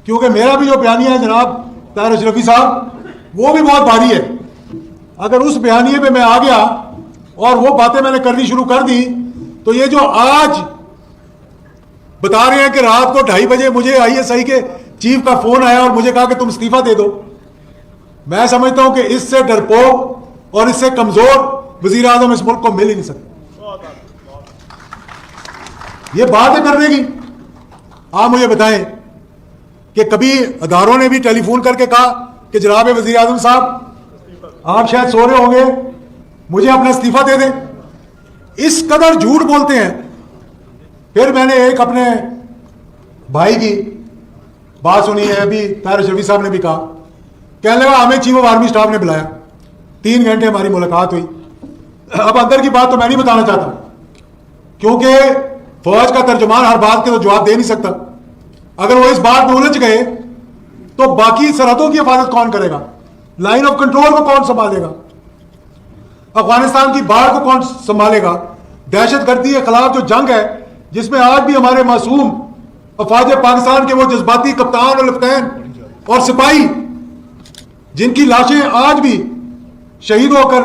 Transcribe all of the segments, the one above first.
क्योंकि मेरा भी जो बयानिया है जनाब ताहिर अशरफी साहब, वो भी बहुत भारी है। अगर उस बयानिए पे मैं आ गया और वो बातें मैंने करनी शुरू कर दी, तो ये जो आज बता रहे हैं कि रात को 2:30 बजे मुझे ISI के चीफ का फोन आया और मुझे कहा कि तुम इस्तीफा दे दो, मैं समझता हूं कि इससे डरपोक और इससे कमजोर वजीर आजम इस मुल्क को मिल ही नहीं सकता। ये बात है करने की। आप मुझे बताएं कि कभी अदारों ने भी टेलीफोन करके कहा कि जनाब वजीर आजम साहब आप शायद सो रहे होंगे, मुझे अपना इस्तीफा दे दें? इस कदर झूठ बोलते हैं। फिर मैंने एक अपने भाई की बात सुनी है, अभी ताहिर अशरफी साहब ने भी कहा, कहने लगा हमें चीफ ऑफ आर्मी स्टाफ ने बुलाया, 3 घंटे हमारी मुलाकात हुई। अब अंदर की बात तो मैं नहीं बताना चाहता, क्योंकि फौज का तर्जुमान हर बात के तो जवाब दे नहीं सकता। अगर वो इस बात में उलझ गए तो बाकी सरहदों की हिफाजत कौन करेगा? लाइन ऑफ कंट्रोल को कौन संभालेगा? अफगानिस्तान की बाढ़ को कौन संभालेगा? दहशतगर्दी के खिलाफ जो जंग है, जिसमें आज भी हमारे मासूम अफवाज पाकिस्तान के वो जज्बाती कप्तान और लेफ्टिनेंट और सिपाही, जिनकी लाशें आज भी शहीद होकर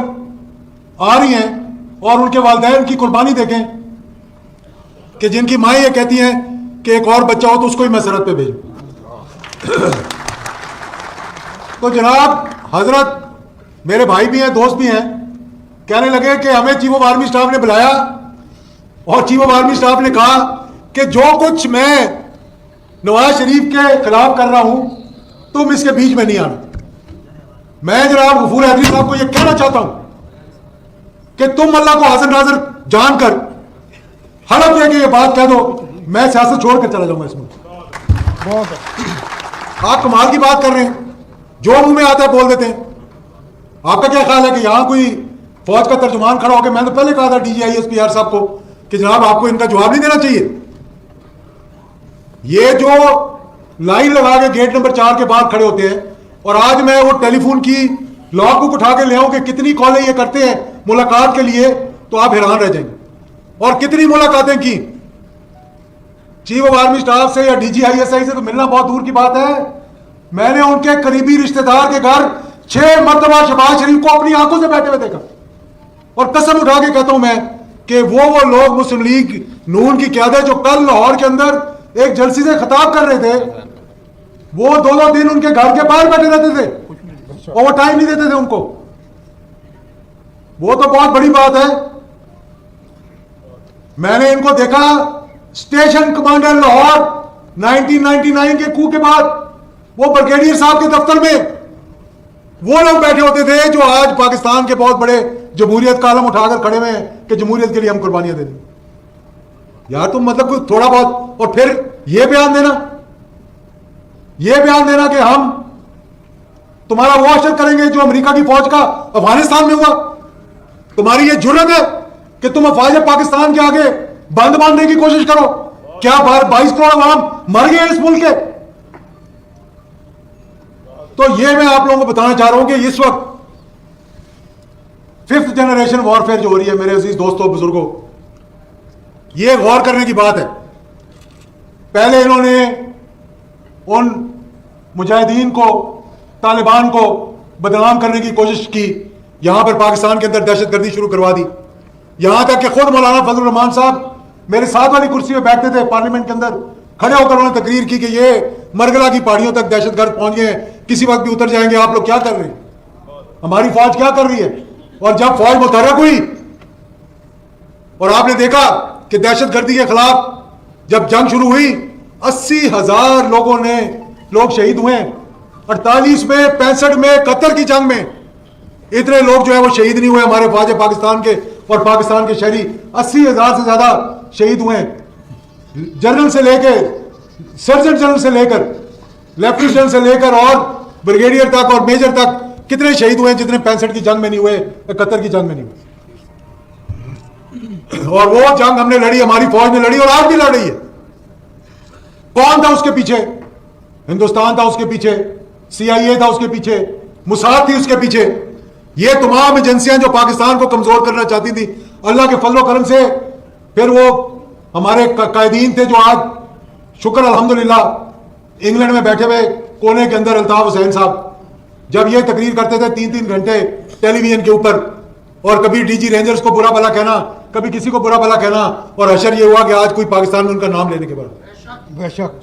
आ रही हैं, और उनके वालिदैन की कुर्बानी देखें कि जिनकी माएँ ये कहती हैं कि एक और बच्चा हो तो उसको ही मैं सरहद पे भेजूं। तो जनाब हजरत मेरे भाई भी हैं, दोस्त भी हैं, कहने लगे कि हमें चीफ ऑफ आर्मी स्टाफ ने बुलाया और चीफ ऑफ आर्मी स्टाफ ने कहा कि जो कुछ मैं नवाज शरीफ के खिलाफ कर रहा हूं तुम इसके बीच में नहीं आना। मैं जनाब गफूर हैदरी साहब को यह कहना चाहता हूं कि तुम अल्लाह को हाजिर नाजिर जानकर हलफ दे के ये बात कह दो, मैं सियासत छोड़कर चला जाऊंगा इसमें। आप कमाल की बात कर रहे हैं, जो मुंह में आता है बोल देते हैं। आपका क्या ख्याल है कि यहां कोई फौज का तर्जुमान खड़ा होकर, मैंने तो पहले कहा था DGISPR साहब को कि जनाब आपको इनका जवाब नहीं देना चाहिए। ये जो लाइन लगा के गेट नंबर 4 के बाहर खड़े होते हैं, और आज मैं वो टेलीफोन की लॉग बुक उठा के ले आऊं कि कितनी कॉलें ये करते हैं मुलाकात के लिए, तो आप हैरान रह जाएंगे। और कितनी मुलाकातें की चीफ ऑफ आर्मी स्टाफ से या DGISI से तो मिलना बहुत दूर की बात है। मैंने उनके करीबी रिश्तेदार के घर 6 मरतबा शहबाज शरीफ को अपनी आंखों से बैठे हुए देखा, और कसम उठा के कहता हूं मैं कि वो लोग मुस्लिम लीग नून की क्यादत जो कल लाहौर के अंदर एक जलसे से खिताब कर रहे थे, वो 2-2 दिन उनके घर के बाहर बैठे रहते थे, ओवर टाइम नहीं देते थे उनको। वो तो बहुत बड़ी बात है। मैंने इनको देखा स्टेशन कमांडर लाहौर 1999 के कू के बाद, वो ब्रिगेडियर साहब के दफ्तर में वो लोग बैठे होते थे जो आज पाकिस्तान के बहुत बड़े जमहूरियत का आलम उठाकर खड़े हुए हैं कि जमहूरियत के लिए हम कुर्बानियां दे दें। यार तुम मतलब कोई थोड़ा बहुत, और फिर ये बयान देना कि हम तुम्हारा वो असर करेंगे जो अमेरिका की फौज का अफगानिस्तान में हुआ। तुम्हारी ये जुर्रत है कि तुम अफवाज पाकिस्तान के आगे बंद बांधने की कोशिश करो? क्या 22 करोड़ अवाम मर गए इस मुल्क के? तो ये मैं आप लोगों को बताना चाह रहा हूं कि इस वक्त 5th जनरेशन वॉरफेयर जो हो रही है, मेरे अजीज दोस्तों बुजुर्गों, ये गौर करने की बात है। पहले इन्होंने उन मुजाहिदीन को, तालिबान को बदनाम करने की कोशिश की, यहां पर पाकिस्तान के अंदर दहशतगर्दी शुरू करवा दी। यहां तक कि खुद मौलाना फजल रहमान साहब मेरे साथ वाली कुर्सी में बैठते थे पार्लियामेंट के अंदर, खड़े होकर उन्होंने तकरीर की कि ये मरगला की पहाड़ियों तक दहशतगर्द पहुंच गए हैं, किसी वक्त भी उतर जाएंगे, आप लोग क्या कर रहे हैं, हमारी फौज क्या कर रही है? और जब फौज मुतहर्रिक हुई और आपने देखा कि दहशतगर्दी के खिलाफ जब जंग शुरू हुई, 80,000 लोग शहीद हुए। 48 में, 65 में, 71 की जंग में इतने लोग जो है वो शहीद नहीं हुए हमारे फौज पाकिस्तान के, और पाकिस्तान के शहरी 80,000 से ज्यादा शहीद हुए। जनरल से लेकर, सर्जन जनरल से लेकर, लेफ्टिनेंट जनरल से लेकर और ब्रिगेडियर तक और मेजर तक कितने शहीद हुए जितने 65 की जंग में नहीं हुए, 71 की जंग में नहीं हुए। और वो जंग हमने लड़ी, हमारी फौज ने लड़ी और आज भी लड़ रही है। कौन था उसके पीछे? हिंदुस्तान था उसके पीछे, CIA था उसके पीछे, मुसाद थी उसके पीछे। ये तमाम एजेंसियां जो पाकिस्तान को कमजोर करना चाहती थी, अल्लाह के फजल करम से फिर वो हमारे कायदीन थे जो आज शुक्र अल्हम्दुलिल्लाह इंग्लैंड में बैठे हुए कोने के अंदर अल्ताफ हुसैन साहब जब ये तकरीर करते थे 3-3 घंटे टेलीविजन के ऊपर, और कभी डीजी रेंजर्स को बुरा भला कहना, कभी किसी को बुरा भला कहना, और हशर ये हुआ कि आज कोई पाकिस्तान में उनका नाम लेने के बाद बेशक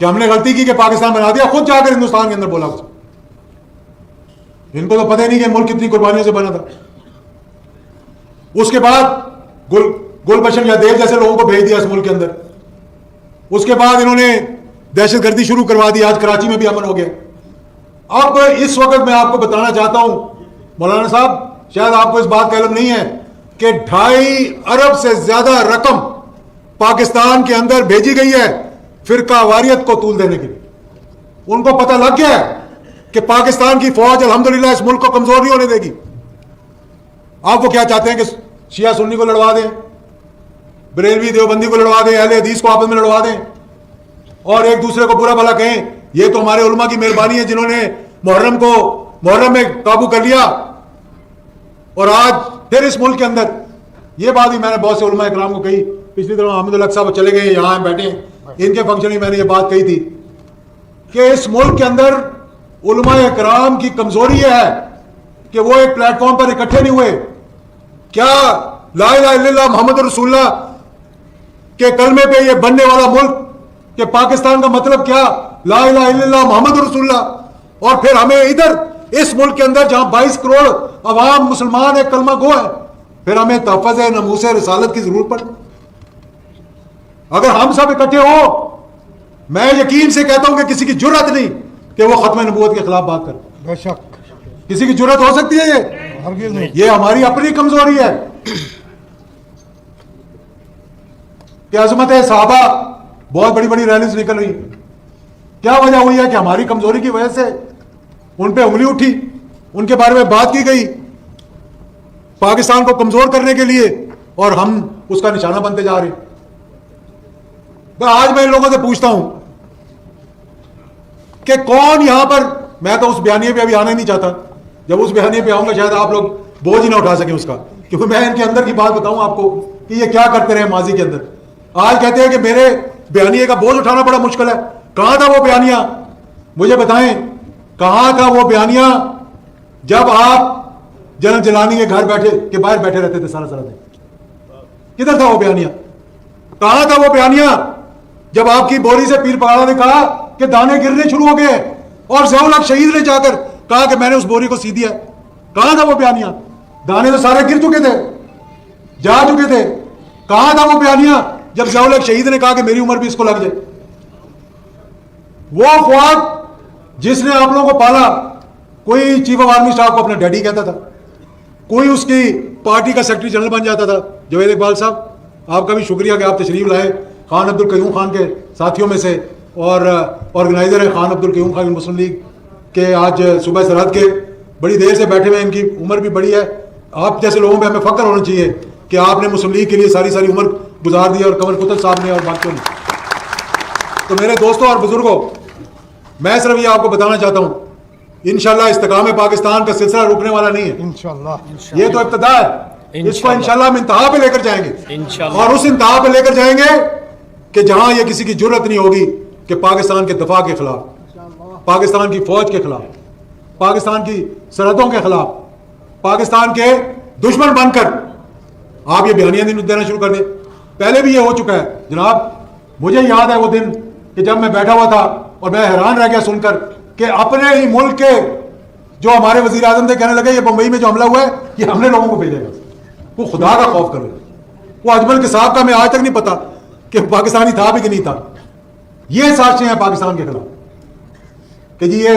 कि हमने गलती की कि पाकिस्तान बना दिया, खुद जाकर हिंदुस्तान के अंदर बोला उसको। इनको तो पता ही नहीं कि मुल्क कितनी कुर्बानियों से बना था। उसके बाद गुलबशन यादेव जैसे लोगों को भेज दिया इस मुल्क के अंदर। उसके बाद इन्होंने दहशतगर्दी शुरू करवा दी, आज कराची में भी अमन हो गया। अब इस वक्त मैं आपको बताना चाहता हूं मौलाना साहब, शायद आपको इस बात का इल्म नहीं है कि 2.5 अरब से ज्यादा रकम पाकिस्तान के अंदर भेजी गई है फिरका वारियत को तूल देने के लिए। उनको पता लग गया है कि पाकिस्तान की फौज अल्हम्दुलिल्लाह इस मुल्क को कमजोर नहीं होने देगी। आप वो क्या चाहते हैं कि शिया सुन्नी को लड़वा दें, बरेलवी देवबंदी को लड़वा दें, अहले हदीस को आपस में लड़वा दें और एक दूसरे को बुरा भला कहें। ये तो हमारे उलमा की मेहरबानी है जिन्होंने मुहर्रम में काबू कर लिया। और आज फिर इस मुल्क के अंदर, ये बात भी मैंने बहुत से उलमा इकराम को कही, पिछली तरह अहमदुल्लाह साहब चले गए, यहाँ बैठे, इनके फंक्शन में मैंने ये बात कही थी कि इस मुल्क के अंदर उलमा इकराम की कमजोरी है कि वो एक प्लेटफॉर्म पर इकट्ठे नहीं हुए। क्या ला इलाहा इल्लल्लाह मोहम्मद रसूलुल्लाह के कलमे पे ये बनने वाला मुल्क कि पाकिस्तान का मतलब क्या, ला इलाहा इल्लल्लाह मोहम्मद रसूलुल्लाह। और फिर हमें इधर इस मुल्क के अंदर जहां 22 करोड़ अवाम मुसलमान है, कलमा गो है, फिर हमें तहफ़्फ़ुज़ नमूस रिसालत की जरूरत पड़े। अगर हम सब इकट्ठे हो, मैं यकीन से कहता हूं कि किसी की जुर्रत नहीं कि वो खत्म नबूवत के खिलाफ बात करे। बेशक किसी की जुर्रत हो सकती है? हरगिज़ नहीं। ये हमारी अपनी कमजोरी है कि अज़मत सहाबा बहुत बड़ी बड़ी रैलीज निकल रही। क्या वजह हुई है कि हमारी कमजोरी की वजह से उन पे उंगली उठी, उनके बारे में बात की गई पाकिस्तान को कमजोर करने के लिए, और हम उसका निशाना बनते जा रहे हैं। तो आज मैं इन लोगों से पूछता हूं कि कौन यहां पर, मैं तो उस बयानिए पे अभी आना ही नहीं चाहता, जब उस बयानिए पे आऊंगा शायद आप लोग बोझ ही ना उठा सके उसका, क्योंकि मैं इनके अंदर की बात बताऊं आपको कि ये क्या करते रहे माजी के अंदर। आज कहते हैं कि मेरे बयानिए का बोझ उठाना बड़ा मुश्किल है। कहां था वो बयानिया? मुझे बताएं, कहां था वो बयानिया जब आप जनरल जिलानी के घर बैठे के बाहर बैठे रहते थे सारा दिन? किधर था वो बयानिया? कहां था वो बयानिया जब आपकी बोरी से पीर पगाड़ा ने कहा कि दाने गिरने शुरू हो गए और ज़ियाउल हक शहीद ने जाकर कहा कि मैंने उस बोरी को सी दिया? कहां था वो बयानिया? दाने तो सारे गिर चुके थे, जा चुके थे। कहां था वो बयानिया जब ज़ियाउल हक शहीद ने कहा कि मेरी उम्र भी इसको लग जाए? वो फौज जिसने आप लोगों को पाला, कोई चीफ ऑफ आर्मी स्टाफ को अपना डैडी कहता था, कोई उसकी पार्टी का सेक्रेटरी जनरल बन जाता था। जवेद इकबाल साहब, आपका भी शुक्रिया कि आप तशरीफ लाए, खान अब्दुल कयूम खान के साथियों में से, और ऑर्गेनाइजर है खान अब्दुल कयूम खान मुस्लिम लीग के, आज सुबह सरहद के बड़ी देर से बैठे हुए, इनकी उम्र भी बड़ी है। आप जैसे लोगों पे हमें फख्र होना चाहिए कि आपने मुस्लिम लीग के लिए सारी सारी उम्र गुजार दी, और कमर कुतल साहब ने और बाकियों ने। तो मेरे दोस्तों और बुजुर्गों, मैं सिर्फ ये आपको बताना चाहता हूँ, इंशाल्लाह इस्तिकाम पाकिस्तान का सिलसिला रुकने वाला नहीं है। इंशाल्लाह ये तो इब्तिदा है, इसको इंशाल्लाह हम इंतहा पे लेकर जाएंगे, और उस इंतहा पे लेकर जाएंगे कि जहां ये किसी की जुर्रत नहीं होगी कि पाकिस्तान के दफा के खिलाफ, पाकिस्तान की फौज के खिलाफ, पाकिस्तान की सरहदों के खिलाफ, पाकिस्तान के दुश्मन बनकर आप ये बयानियां देना शुरू कर दें। पहले भी ये हो चुका है जनाब। मुझे याद है वो दिन कि जब मैं बैठा हुआ था और मैं हैरान रह गया सुनकर कि अपने ही मुल्क के जो हमारे वजीर आजम थे कहने लगे ये बंबई में जो हमला हुआ है ये हमने लोगों को भेजेगा। वो खुदा का खौफ कर रहे। वो अजमल के साहब का मैं आज तक नहीं पता कि पाकिस्तानी था भी कि नहीं था। ये साजिशें हैं पाकिस्तान के खिलाफ कि जी ये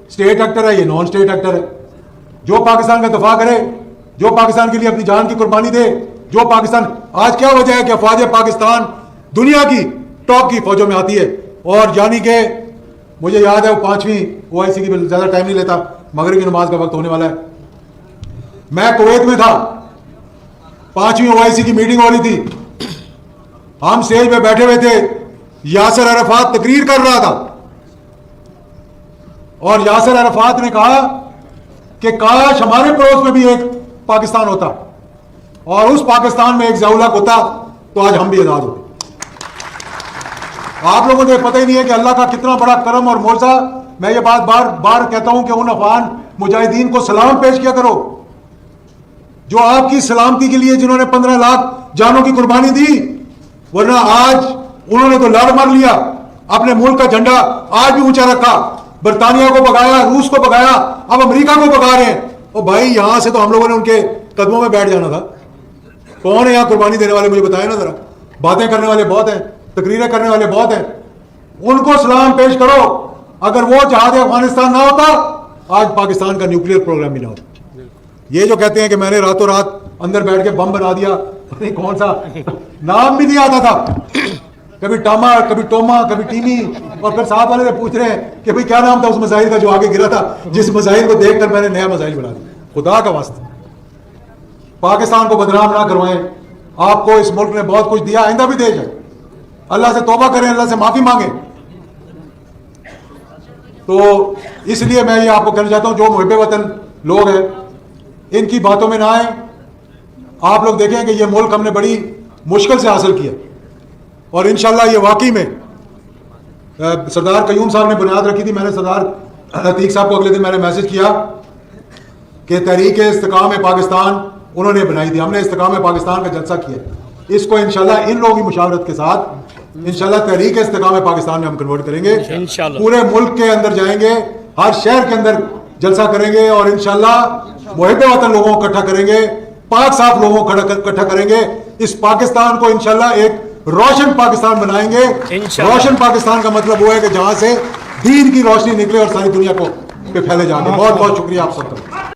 स्टेट एक्टर है, ये नॉन स्टेट एक्टर है, जो पाकिस्तान का दफा करे, जो पाकिस्तान के लिए अपनी जान की कुर्बानी दे, जो पाकिस्तान। आज क्या वजह है कि अफवाज पाकिस्तान दुनिया की टॉप की फौजों में आती है, और यानी कि मुझे याद है वो 5वीं OIC की, ज्यादा टाइम नहीं लेता, मगरिब की नमाज का वक्त होने वाला है। मैं कुवैत में था, 5वीं OIC की मीटिंग हो रही थी, हम स्टेज पे बैठे हुए थे, यासिर अरफात तकरीर कर रहा था, और यासिर अरफात ने कहा कि काश हमारे पड़ोस में भी एक पाकिस्तान होता, और उस पाकिस्तान में एक ज़ियाउल हक होता, तो आज हम भी आजाद होते। आप लोगों को पता ही नहीं है कि अल्लाह का कितना बड़ा करम और मौजा। मैं ये बात बार बार कहता हूं कि उन अफगान मुजाहिदीन को सलाम पेश किया करो जो आपकी सलामती के लिए जिन्होंने 15 लाख जानों की कुर्बानी दी, वरना आज उन्होंने तो लड़ मार लिया, अपने मुल्क का झंडा आज भी ऊंचा रखा, बरतानिया को भगाया, रूस को भगाया, अब अमेरिका को भगा रहे हैं। और भाई यहां से तो हम लोगों ने उनके कदमों में बैठ जाना था। कौन है यहां कुर्बानी देने वाले, मुझे बताया ना जरा। बातें करने वाले बहुत हैं, तकरीरें करने वाले बहुत हैं, उनको सलाम पेश करो। अगर वो जहाज अफगानिस्तान ना होता, आज पाकिस्तान का न्यूक्लियर प्रोग्राम भी ना होता। ये जो कहते हैं कि मैंने रातों रात अंदर बैठ के बम बना दिया, नहीं कौन सा नाम भी नहीं आता था, कभी टामा, कभी टोमा, कभी टीमी, और फिर साथ वाले से पूछ रहे हैं कि भाई क्या नाम था उस मिसाइल का जो आगे गिरा था, जिस मिसाइल को देखकर मैंने नया मिसाइल बना दिया। खुदा का वास्ता पाकिस्तान को बदनाम ना करवाएं। आपको इस मुल्क ने बहुत कुछ दिया, आइंदा भी देगा। अल्लाह से तौबा करें, अल्लाह से माफी मांगे। तो इसलिए मैं ये आपको कहना चाहता हूं, जो मुहिब्बे वतन लोग हैं इनकी बातों में ना आए। आप लोग देखें कि ये मुल्क हमने बड़ी मुश्किल से हासिल किया और इंशाल्लाह ये वाकई में सरदार कयूम साहब ने बुनियाद रखी थी। मैंने सरदार अतीक साहब को अगले दिन मैंने मैसेज किया कि तहरीक इस्तिकाम पाकिस्तान उन्होंने बनाई थी, हमने इस्तिकाम पाकिस्तान का जलसा किया। इसको इंशाल्लाह इन लोगों की मुशावरत के साथ इंशाल्लाह तहरीक इस्तिकाम पाकिस्तान में हम कन्वर्ट करेंगे। पूरे मुल्क के अंदर जाएंगे, हर शहर के अंदर जलसा करेंगे और इंशाल्लाह मुहिब्बे वतन लोगों को इकट्ठा करेंगे, पाक साफ लोगों को इकट्ठा करेंगे। इस पाकिस्तान को इंशाल्लाह एक रोशन पाकिस्तान बनाएंगे। रोशन पाकिस्तान का मतलब वो है कि जहां से दीन की रोशनी निकले और सारी दुनिया को पे फैले जाएंगे। बहुत बहुत शुक्रिया आप सबका।